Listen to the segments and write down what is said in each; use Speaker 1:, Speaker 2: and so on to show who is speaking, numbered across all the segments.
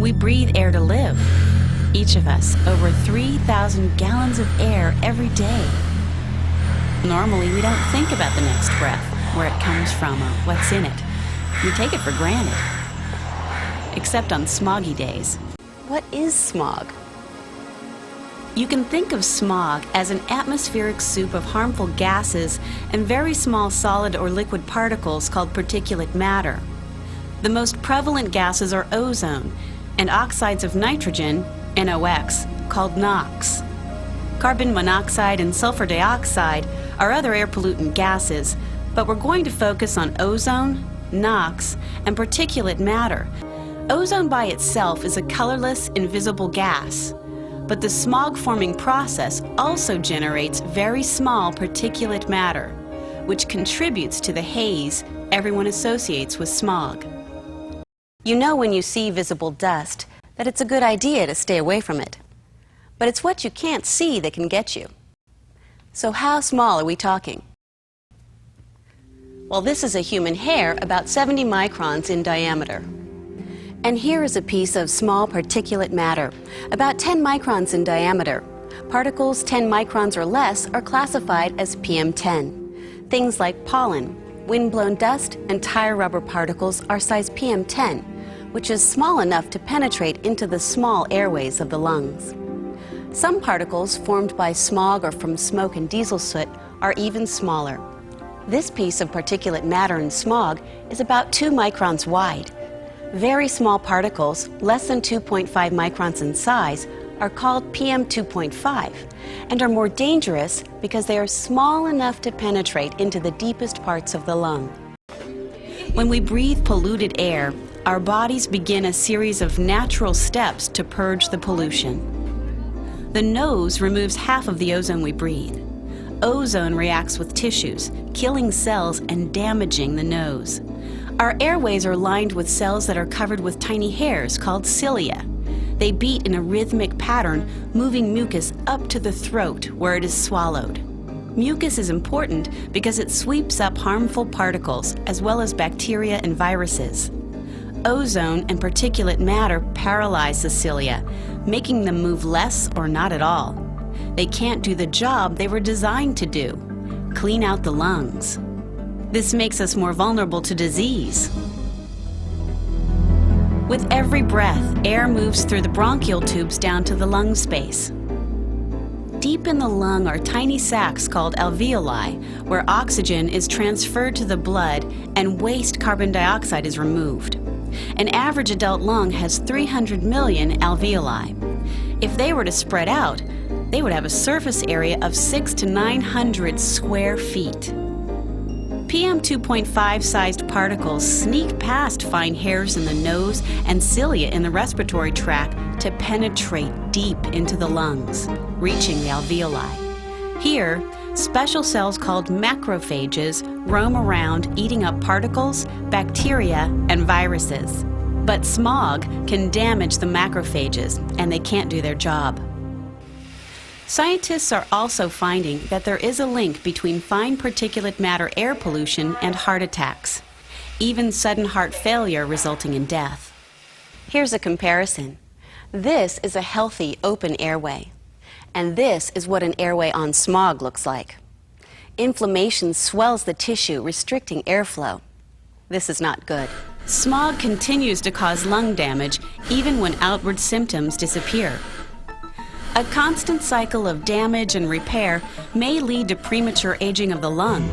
Speaker 1: We breathe air to live. Each of us, over 3,000 gallons of air every day. Normally, we don't think about the next breath, where it comes from or what's in it. We take it for granted. Except on smoggy days. What is smog? You can think of smog as an atmospheric soup of harmful gases and very small solid or liquid particles called particulate matter. The most prevalent gases are ozone and oxides of nitrogen, NOx, called NOx. Carbon monoxide and sulfur dioxide are other air pollutant gases, but we're going to focus on ozone, NOx, and particulate matter. Ozone by itself is a colorless, invisible gas, but the smog-forming process also generates very small particulate matter, which contributes to the haze everyone associates with smog. You know when you see visible dust that it's a good idea to stay away from it. But it's what you can't see that can get you. So how small are we talking? Well, this is a human hair about 70 microns in diameter. And here is a piece of small particulate matter, about 10 microns in diameter. Particles 10 microns or less are classified as PM10. Things like pollen, wind-blown dust, and tire rubber particles are size PM10, which is small enough to penetrate into the small airways of the lungs. Some particles formed by smog or from smoke and diesel soot are even smaller. This piece of particulate matter in smog is about 2 microns wide. Very small particles, less than 2.5 microns in size, are called PM2.5 and are more dangerous because they are small enough to penetrate into the deepest parts of the lung. When we breathe polluted air, our bodies begin a series of natural steps to purge the pollution. The nose removes half of the ozone we breathe. Ozone reacts with tissues, killing cells and damaging the nose. Our airways are lined with cells that are covered with tiny hairs called cilia. They beat in a rhythmic pattern, moving mucus up to the throat where it is swallowed. Mucus is important because it sweeps up harmful particles as well as bacteria and viruses. Ozone and particulate matter paralyze the cilia, making them move less or not at all. They can't do the job they were designed to do, clean out the lungs. This makes us more vulnerable to disease. With every breath, air moves through the bronchial tubes down to the lung space. Deep in the lung are tiny sacs called alveoli, where oxygen is transferred to the blood and waste carbon dioxide is removed. An average adult lung has 300 million alveoli. If they were to spread out, they would have a surface area of 600 to 900 square feet. PM2.5 sized particles sneak past fine hairs in the nose and cilia in the respiratory tract to penetrate deep into the lungs, reaching the alveoli. Here, special cells called macrophages roam around eating up particles, bacteria, and viruses. But smog can damage the macrophages, and they can't do their job. Scientists are also finding that there is a link between fine particulate matter air pollution and heart attacks, even sudden heart failure resulting in death. Here's a comparison. This is a healthy open airway, and this is what an airway on smog looks like. Inflammation swells the tissue, restricting airflow. This is not good. Smog continues to cause lung damage even when outward symptoms disappear. A constant cycle of damage and repair may lead to premature aging of the lung.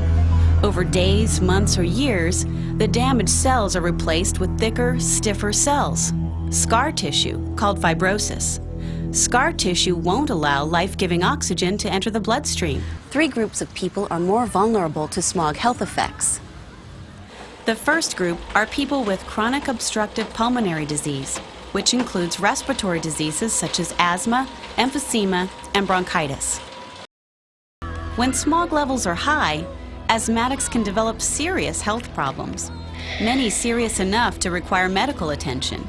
Speaker 1: Over days, months, or years, the damaged cells are replaced with thicker, stiffer cells. Scar tissue, called fibrosis. Scar tissue won't allow life-giving oxygen to enter the bloodstream. 3 groups of people are more vulnerable to smog health effects. The first group are people with chronic obstructive pulmonary disease, which includes respiratory diseases such as asthma, emphysema, and bronchitis. When smog levels are high, asthmatics can develop serious health problems, many serious enough to require medical attention.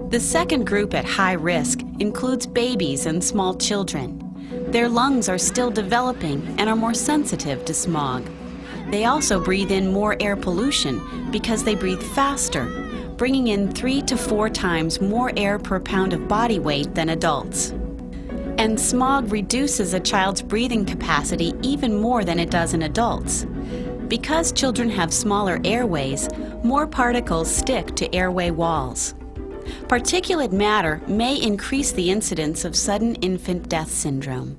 Speaker 1: The second group at high risk includes babies and small children. Their lungs are still developing and are more sensitive to smog. They also breathe in more air pollution because they breathe faster, bringing in 3 to 4 times more air per pound of body weight than adults. And smog reduces a child's breathing capacity even more than it does in adults. Because children have smaller airways, more particles stick to airway walls. Particulate matter may increase the incidence of sudden infant death syndrome.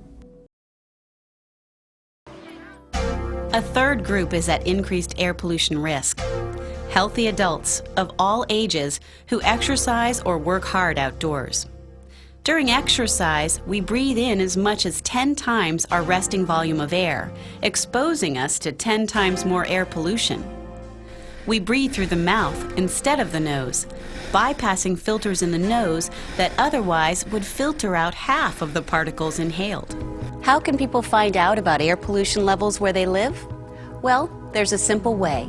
Speaker 1: A third group is at increased air pollution risk: healthy adults of all ages who exercise or work hard outdoors. During exercise, we breathe in as much as 10 times our resting volume of air, exposing us to 10 times more air pollution. We breathe through the mouth instead of the nose, bypassing filters in the nose that otherwise would filter out half of the particles inhaled. How can people find out about air pollution levels where they live? Well, there's a simple way.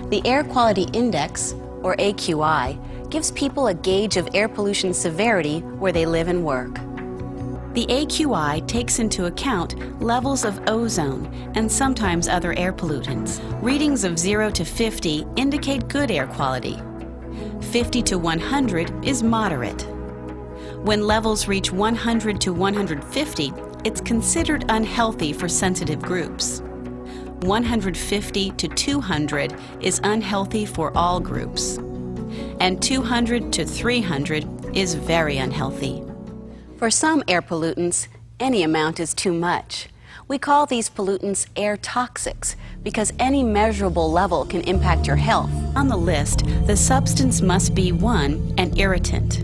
Speaker 1: The Air Quality Index, or AQI, gives people a gauge of air pollution severity where they live and work. The AQI takes into account levels of ozone and sometimes other air pollutants. Readings of 0 to 50 indicate good air quality. 50 to 100 is moderate. When levels reach 100 to 150, it's considered unhealthy for sensitive groups. 150 to 200 is unhealthy for all groups. And 200 to 300 is very unhealthy. For some air pollutants, any amount is too much. We call these pollutants air toxics because any measurable level can impact your health. On the list, the substance must be 1, an irritant,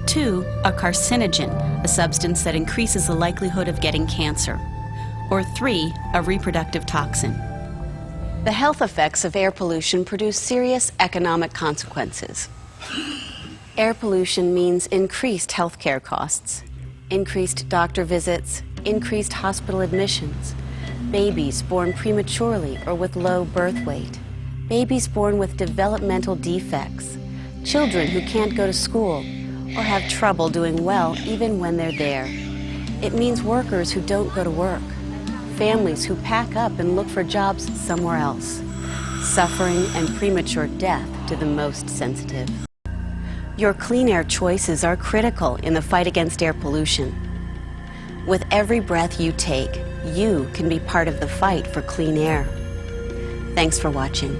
Speaker 1: 2, a carcinogen, a substance that increases the likelihood of getting cancer, or 3, a reproductive toxin. The health effects of air pollution produce serious economic consequences. Air pollution means increased healthcare costs, increased doctor visits, increased hospital admissions, babies born prematurely or with low birth weight, babies born with developmental defects, children who can't go to school or have trouble doing well even when they're there. It means workers who don't go to work, families who pack up and look for jobs somewhere else, suffering and premature death to the most sensitive. Your clean air choices are critical in the fight against air pollution. With every breath you take, you can be part of the fight for clean air. Thanks for watching.